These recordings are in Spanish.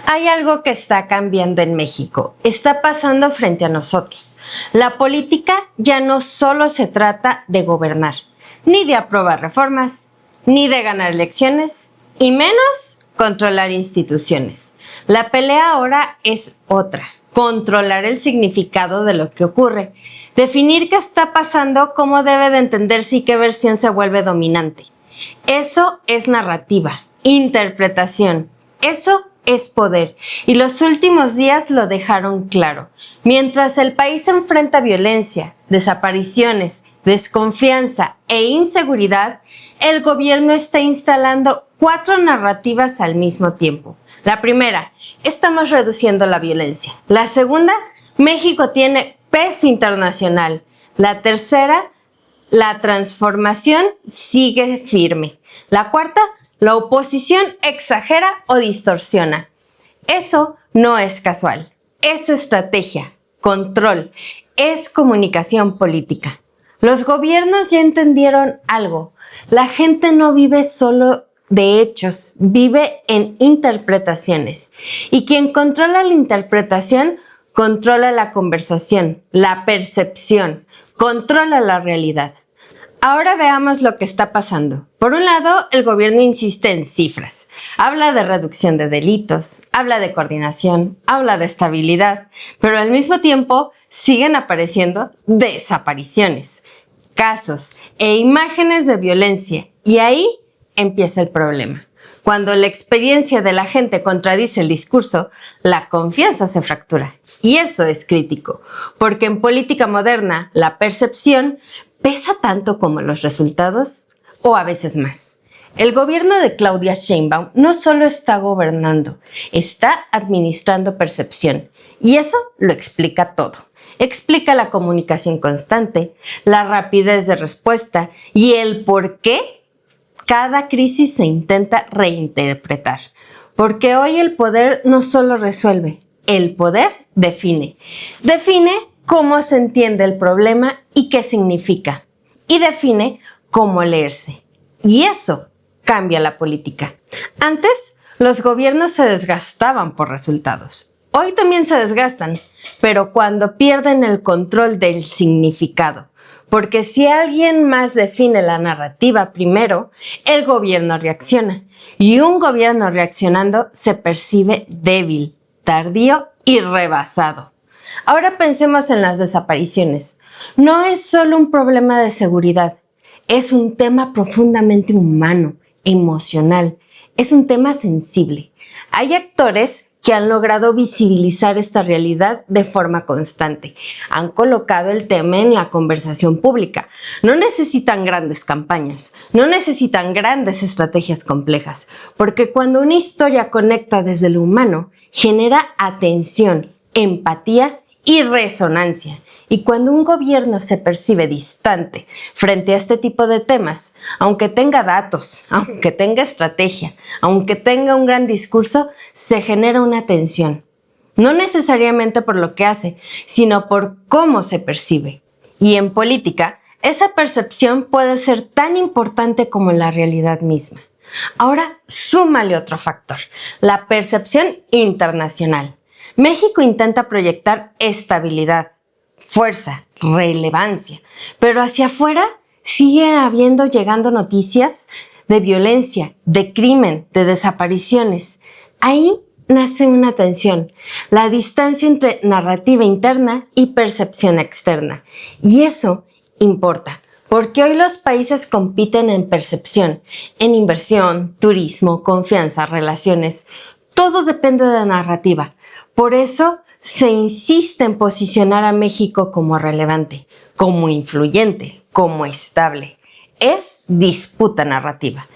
Hay algo que está cambiando en México, está pasando frente a nosotros. La política ya no solo se trata de gobernar, ni de aprobar reformas, ni de ganar elecciones, y menos controlar instituciones. La pelea ahora es otra, controlar el significado de lo que ocurre, definir qué está pasando, cómo debe de entenderse y qué versión se vuelve dominante. Eso es narrativa, interpretación, eso es poder, y los últimos días lo dejaron claro. Mientras el país enfrenta violencia, desapariciones, desconfianza e inseguridad, el gobierno está instalando 4 narrativas al mismo tiempo. La primera, estamos reduciendo la violencia. La segunda, México tiene peso internacional. La tercera, la transformación sigue firme. La cuarta, la oposición exagera o distorsiona. Eso no es casual, es estrategia, control, es comunicación política. Los gobiernos ya entendieron algo. La gente no vive solo de hechos, vive en interpretaciones. Y quien controla la interpretación, controla la conversación, la percepción, controla la realidad. Ahora veamos lo que está pasando. Por un lado, el gobierno insiste en cifras. Habla de reducción de delitos, habla de coordinación, habla de estabilidad, pero al mismo tiempo siguen apareciendo desapariciones, casos e imágenes de violencia. Y ahí empieza el problema. Cuando la experiencia de la gente contradice el discurso, la confianza se fractura. Y eso es crítico, porque en política moderna la percepción pesa tanto como los resultados, o a veces más. El gobierno de Claudia Sheinbaum no solo está gobernando, está administrando percepción. Y eso lo explica todo. Explica la comunicación constante, la rapidez de respuesta y el por qué cada crisis se intenta reinterpretar. Porque hoy el poder no solo resuelve, el poder define. Define cómo se entiende el problema y qué significa. Y define cómo leerse. Y eso cambia la política. Antes, los gobiernos se desgastaban por resultados. Hoy también se desgastan, pero cuando pierden el control del significado. Porque si alguien más define la narrativa primero, el gobierno reacciona. Y un gobierno reaccionando se percibe débil, tardío y rebasado. Ahora pensemos en las desapariciones. No es solo un problema de seguridad, es un tema profundamente humano, emocional, es un tema sensible. Hay actores que han logrado visibilizar esta realidad de forma constante. Han colocado el tema en la conversación pública. No necesitan grandes campañas, no necesitan grandes estrategias complejas, porque cuando una historia conecta desde lo humano, genera atención, empatía y resonancia. Y cuando un gobierno se percibe distante frente a este tipo de temas, aunque tenga datos, aunque tenga estrategia, aunque tenga un gran discurso, se genera una tensión. No necesariamente por lo que hace, sino por cómo se percibe. Y en política, esa percepción puede ser tan importante como la realidad misma. Ahora, súmale otro factor, la percepción internacional. México intenta proyectar estabilidad, fuerza, relevancia, pero hacia afuera sigue llegando noticias de violencia, de crimen, de desapariciones. Ahí nace una tensión, la distancia entre narrativa interna y percepción externa. Y eso importa, porque hoy los países compiten en percepción, en inversión, turismo, confianza, relaciones. Todo depende de la narrativa. Por eso se insiste en posicionar a México como relevante, como influyente, como estable. Es disputa narrativa.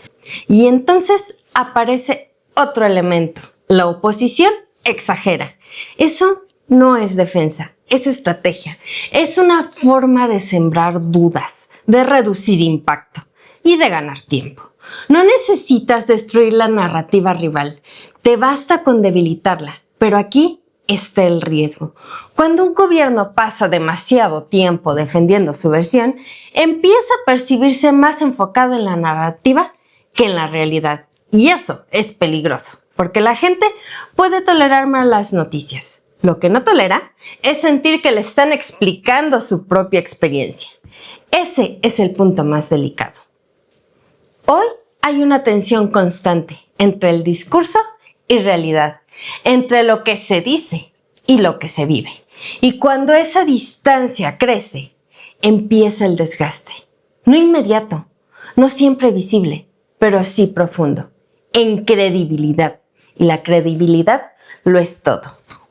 Y entonces aparece otro elemento. La oposición exagera. Eso no es defensa, es estrategia. Es una forma de sembrar dudas, de reducir impacto y de ganar tiempo. No necesitas destruir la narrativa rival, te basta con debilitarla. Pero aquí está el riesgo. Cuando un gobierno pasa demasiado tiempo defendiendo su versión, empieza a percibirse más enfocado en la narrativa que en la realidad. Y eso es peligroso, porque la gente puede tolerar malas noticias. Lo que no tolera es sentir que le están explicando su propia experiencia. Ese es el punto más delicado. Hoy hay una tensión constante entre el discurso y realidad, entre lo que se dice y lo que se vive. Y cuando esa distancia crece, empieza el desgaste. No inmediato, no siempre visible, pero sí profundo, en credibilidad. Y la credibilidad lo es todo.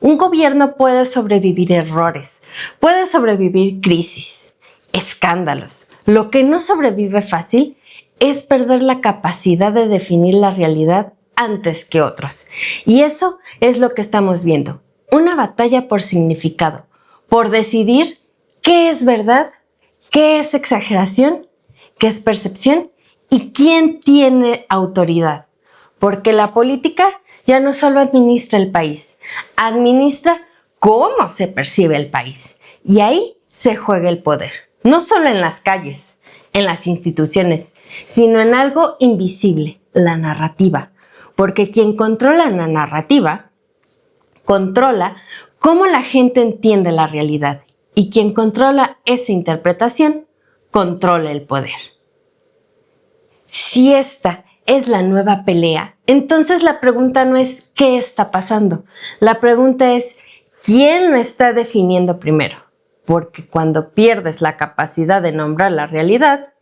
Un gobierno puede sobrevivir errores, puede sobrevivir crisis, escándalos. Lo que no sobrevive fácil es perder la capacidad de definir la realidad antes que otros. Y eso es lo que estamos viendo. Una batalla por significado, por decidir qué es verdad, qué es exageración, qué es percepción y quién tiene autoridad. Porque la política ya no solo administra el país, administra cómo se percibe el país. Y ahí se juega el poder, no solo en las calles, en las instituciones, sino en algo invisible, la narrativa. Porque quien controla la narrativa, controla cómo la gente entiende la realidad. Y quien controla esa interpretación, controla el poder. Si esta es la nueva pelea, entonces la pregunta no es ¿qué está pasando? La pregunta es ¿quién lo está definiendo primero? Porque cuando pierdes la capacidad de nombrar la realidad,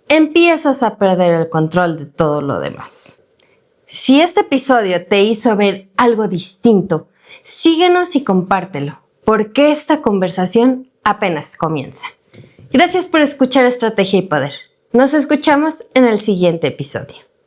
empiezas a perder el control de todo lo demás. Si este episodio te hizo ver algo distinto, síguenos y compártelo, porque esta conversación apenas comienza. Gracias por escuchar Estrategia y Poder. Nos escuchamos en el siguiente episodio.